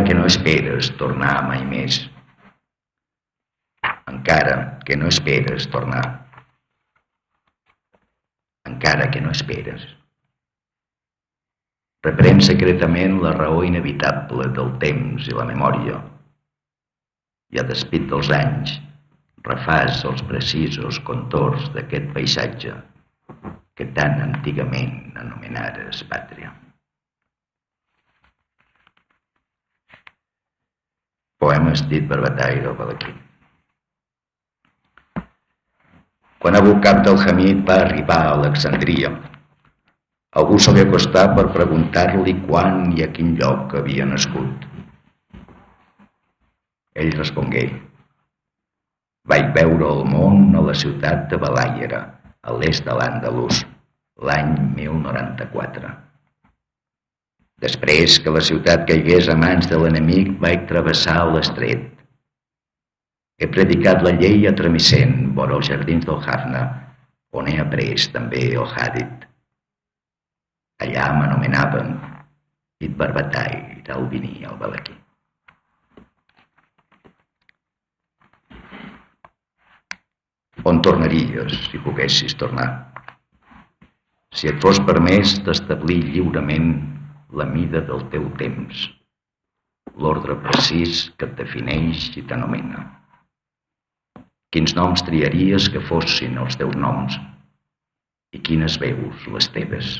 que no esperes tornar mai més. Encara que no esperes tornar. Encara que no esperes. Reprèn secretament la raó inevitable del temps i la memòria. I a despit dels anys, refàs els precisos contorns d'aquest paisatge que tan antigament anomenares pàtria. Poema escrit per Bataille del Balaquí. Quan Abu Cabd al-Hamid va arribar a Alexandria, algú se li acostà per preguntar-li quan i a quin lloc havia nascut. Ell respongué: vaig veure el món a la ciutat de Balàiera, a l'est de l'Àndalus, l'any 1094. Després que la ciutat caigués a mans de l'enemic, vaig travessar l'estret. He predicat la llei a Tremissent, vora els jardins del Hafna, on he après també el Hadith. Allà m'anomenaven Idbar Bataille al-Bini al-Balaquí. On tornaries si poguessis tornar? Si et fos permès d'establir lliurement la mida del teu temps, l'ordre precís que et defineix i t'anomena. Quins noms triaries que fossin els teus noms i quines veus les teves?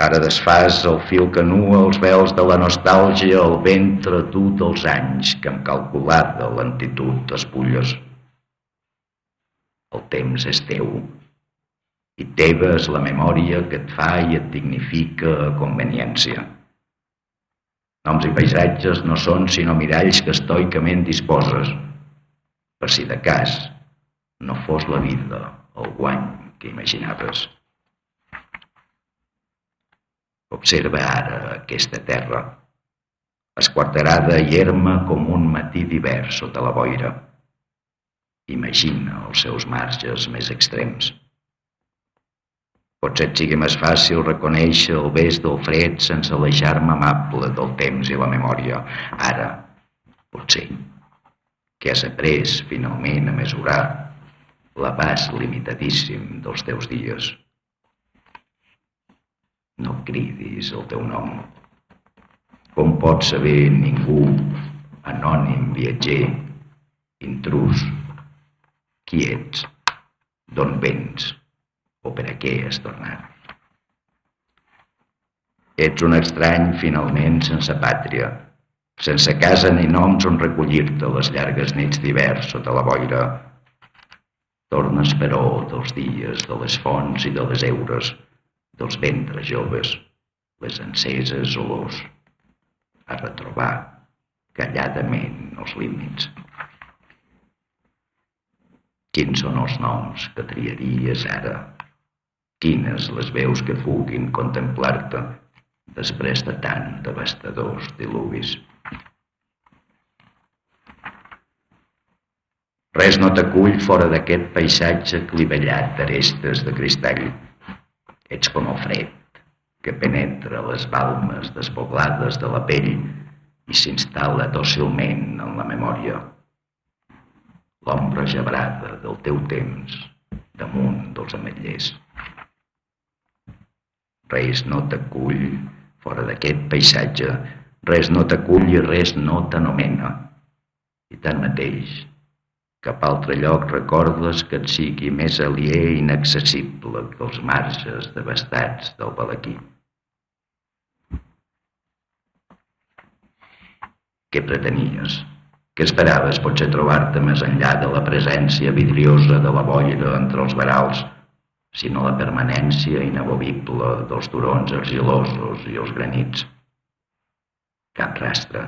Ara desfàs el fil que nua els vels de la nostàlgia al ventre dur dels anys que amb calculada lentitud despulles. El temps és teu i teva és la memòria que et fa i et dignifica a conveniència. Noms i paisatges no són sinó miralls que estoicament disposes, per si de cas no fos la vida el guany que imaginaves. Observa ara aquesta terra, esquarterada i erma com un matí d'hivern sota la boira. Imagina els seus marges més extrems. Potser et sigui més fàcil reconèixer el bes del fred sense la germa amable del temps i la memòria. Ara, potser, que has après finalment a mesurar l'abast limitadíssim dels teus dies. No cridis el teu nom. Com pot saber ningú, anònim viatger, intrus, qui ets, d'on vens o per a què has tornat? Ets un estrany finalment sense pàtria, sense casa ni noms on recollir-te les llargues nits d'hivern sota la boira. Tornes, però, dels dies, de les fonts i de les eures, dels ventres joves, les enceses olors, a retrobar calladament els límits. Quins són els noms que triaries ara? Quines les veus que puguin contemplar-te després de tan devastadors diluvis? Res no t'acull fora d'aquest paisatge clivellat d'arestes de cristall. Ets com el fred que penetra les balmes despoblades de la pell i s'instal·la dòcilment en la memòria. L'ombra gebrada del teu temps damunt dels ametllers. Res no t'acull fora d'aquest paisatge, res no t'acull i res no t'anomena. I tanmateix, cap altre lloc recordes que et sigui més aliè i inaccessible que els marges devastats del Balaquí. Què pretenies? Què esperaves potser trobar-te més enllà de la presència vidriosa de la boira entre els verals, sinó la permanència inamovible dels turons argilosos i els granits? Cap rastre,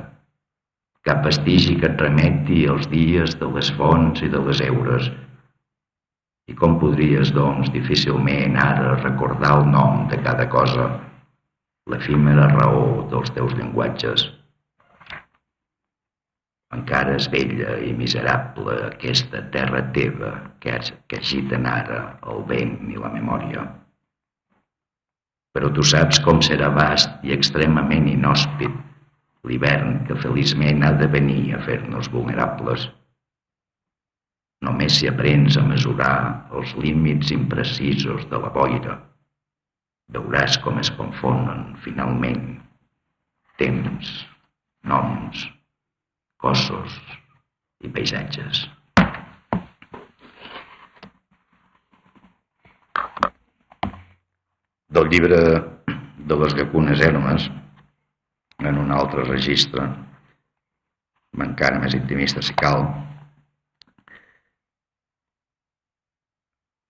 cap vestigi que et remeti als dies de les fonts i de les eures. I com podries, doncs, difícilment ara recordar el nom de cada cosa, l'efímera raó dels teus llenguatges? Encara és vella i miserable aquesta terra teva que agiten ara el vent i la memòria. Però tu saps com serà vast i extremament inhòspit l'hivern que feliçment ha de venir a fer-nos vulnerables. Només si aprens a mesurar els límits imprecisos de la boira, veuràs com es confonen, finalment, temps, noms, cossos i paisatges. Del llibre de les llacunes Hermes, en un altre registre, encara més intimista si cal,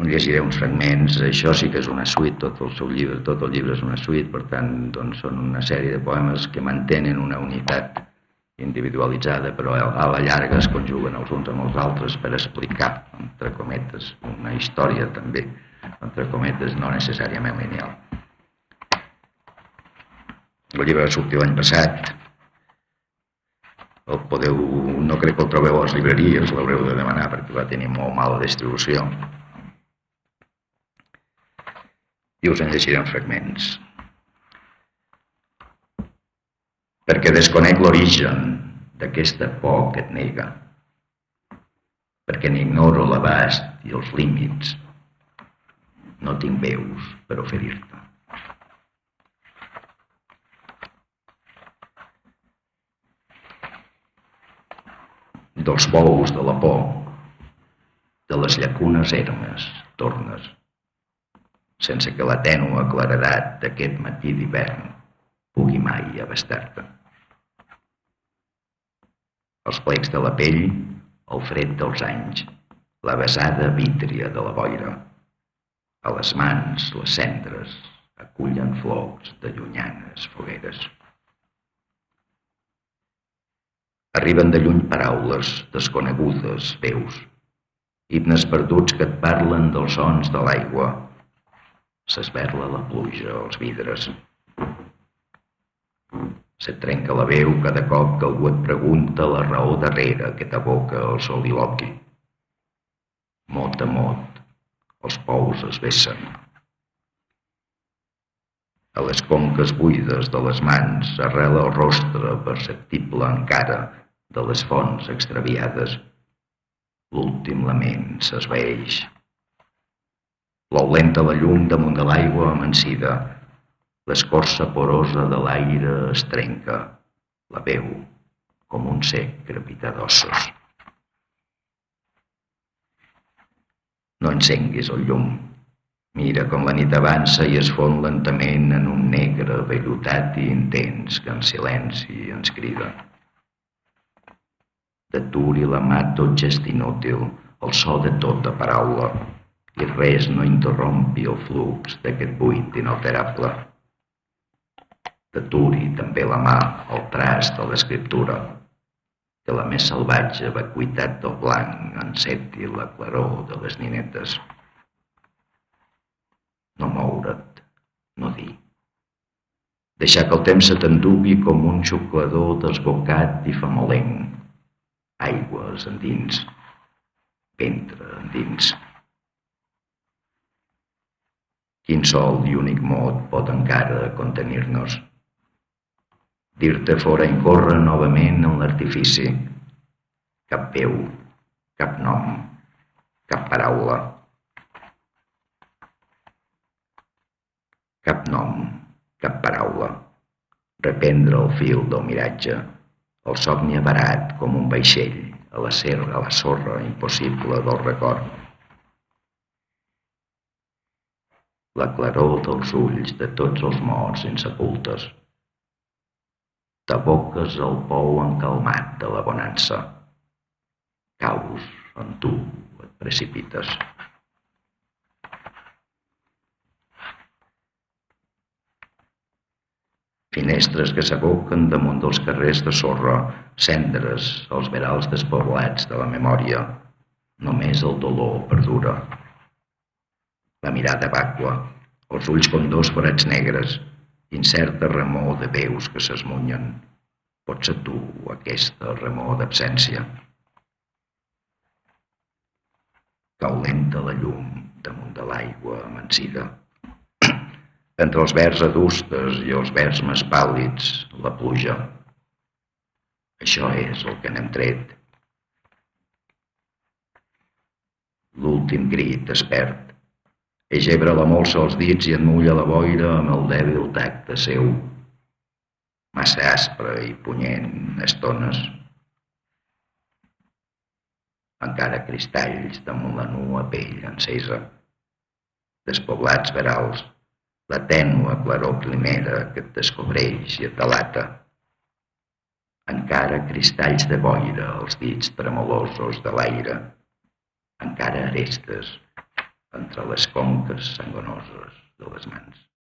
llegiré uns fragments. Això sí que és una suite, tot el llibre és una suite, per tant, doncs, són una sèrie de poemes que mantenen una unitat individualitzada, però a la llarga es conjuguen els uns amb els altres per explicar, entre cometes, una història també, entre cometes, no necessàriament lineal. El llibre va sortir l'any passat. El podeu, no crec que el trobeu a les llibreries, l'haureu de demanar perquè va tenir molt mala distribució. I us en llegiré uns fragments. Perquè desconec l'origen d'aquesta por que et nega, perquè n'ignoro l'abast i els límits. No tinc veus per oferir-te. Dels bous de la por, de les llacunes Hermes, tornes, sense que la tènua claredat d'aquest matí d'hivern pugui mai abastar-te. Els plecs de la pell, el fred dels anys, la besada vítria de la boira. A les mans, les cendres, acullen flocs de llunyanes fogueres. Arriben de lluny paraules desconegudes, veus, himnes perduts que et parlen dels sons de l'aigua. S'esberla la pluja als vidres. Se't trenca la veu cada cop que algú et pregunta la raó darrere que t'aboca el soliloqui. Mot a mot, els pous es vessen. A les conques buides de les mans arrela el rostre perceptible encara de les fonts extraviades. L'últim lament s'esvaeix. Plou lenta la llum damunt de l'aigua amansida. L'escorça porosa de l'aire es trenca. La veu, com un sec crepitar d'ossos. No encenguis el llum. Mira com la nit avança i es fon lentament en un negre vellutat i intens que en silenci ens crida. T'aturi la mà tot gest inútil, el so de tota paraula, i res no interrompi el flux d'aquest buit inalterable. T'aturi també la mà, el traç de l'escriptura, que la més salvatge vacuïtat del blanc enceti la claror de les ninetes. No moure't, no dir. Deixar que el temps se t'endugui com un xuclador desbocat i famolenc. Aigües endins, ventre endins. Quin sol i únic mot pot encara contenir-nos? Dir-te fora incórrer novament en l'artifici. Cap veu, cap nom, cap paraula. Cap nom, cap paraula. Reprendre el fil del miratge, el somni avarat com un vaixell a la sorra impossible del record. La claror dels ulls de tots els morts insepultes. T'aboques el pou encalmat de la bonança. Caus on tu et precipites. Finestres que s'aboquen damunt dels carrers de sorra, cendres, els verals despoblats de la memòria. Només el dolor perdura. La mirada vàcua, els ulls com dos forats negres, incerta remor de veus que s'esmunyen. Pots ser tu aquesta remor d'absència. Cau lenta la llum damunt de l'aigua amansida. Entre els verds adustes i els verds més pàl·lids, la pluja. Això és el que n'hem tret. L'últim crit despert. Egebra la molsa als dits i enmulla la boira amb el dèbil tacte seu. Massa aspre i punyent estones. Encara cristalls damunt la nua pell encesa. Despoblats verals, la tènua claror primera que et descobreix i et delata. Encara cristalls de boira als dits tremolosos de l'aire. Encara arestes entre les conques sangonoses de les mans.